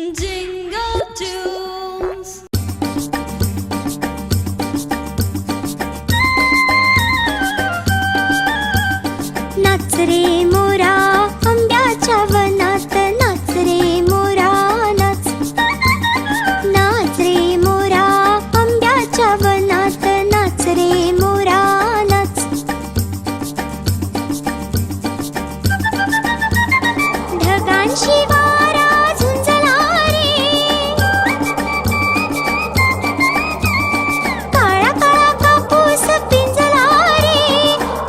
Jingle tunes. नाच रे मोरा आंब्याच्या वनात, नाच रे मोरा नाच. नाच रे मोरा आंब्याच्या वनात, नाच रे मोरा नाच. ढगांशी वारा झुंजला रे, काळा काळा कापूस पिंजला रे.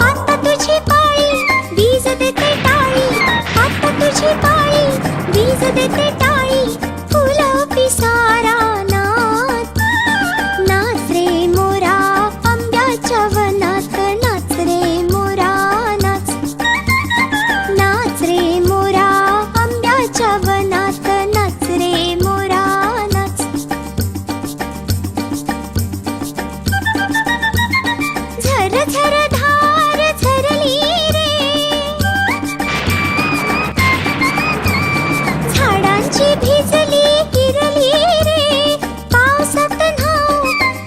आता तुझी पाळी वीज देते टाळी, आता तुझी पाळी वीज देते टाळी. फुलं पिसारा नाच. नाच रे मोरा आंब्याच्या वनात, नाच रे मोरा नाच. नाच रे मोरा आंब्याच्या वनात, नाच रे मोरा नाच. झर झर धार झरली रे, झाडांची भिजली हिरली रे. पावसात न्हाऊ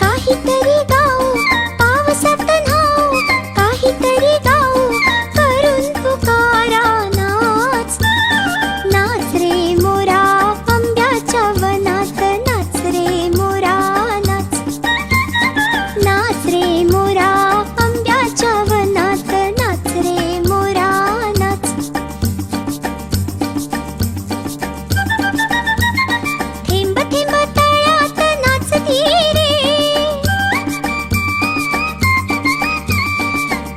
काहीतरी गाऊ, पावसात न्हाऊ काहीतरी गाऊ. करून पुकारा नाच. नाच रे मोरा आंब्याच्या वनात, नाच रे मोरा नाच. नाच रे मोरा आंब्याच्या वनात, नाच रे मोरा नाच. थेंब थेंब तळ्यात नाचती रे,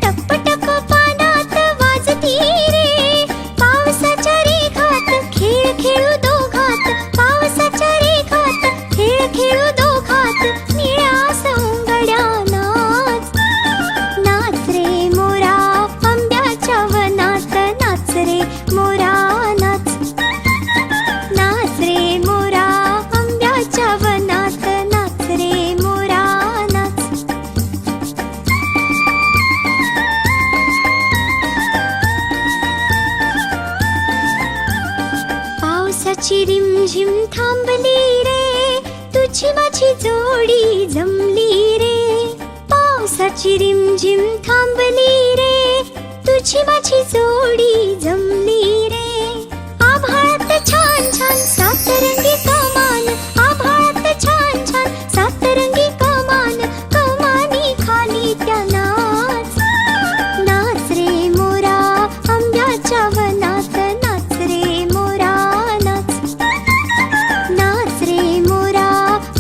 टप टप पानात वाजती रे. पावसाच्या रेघात खेळ खेळू दोघात, पावसाच्या रेघात खेळ खेळू दोघात. निळ्या सौंदड्या नाच. नाच रे मोरा आंब्याच्या वनात, नाच रे मोरा नाच. नाच रे मोरा आंब्याच्या वनात, नाच रे मोरा नाच. पावसाची रिमझिम थांबली रे, तुझी माझी जोडी जमली रे. पावसाची रिमझिम थांबली रे, तुझी माझी जोडी जमली रे. आभाळात छान छान सातरंगी कमान, आभाळात छान छान सातरंगी कमान. कमानी खाली त्या नाच. नाच रे मोरा आंब्याच्या वनात, नाच रे मोरा नाच. नाच रे मोरा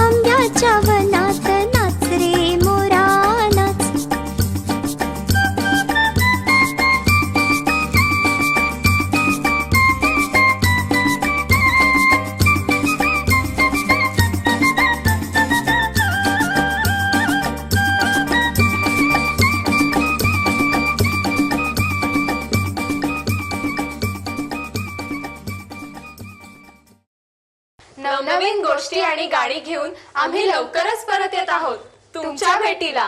आंब्याच्या वनात, नाच रे मोरा नाच. नवनवीन गोष्टी आणि गाणी घेऊन आम्ही लवकरच परत येत आहोत तुमच्या भेटीला.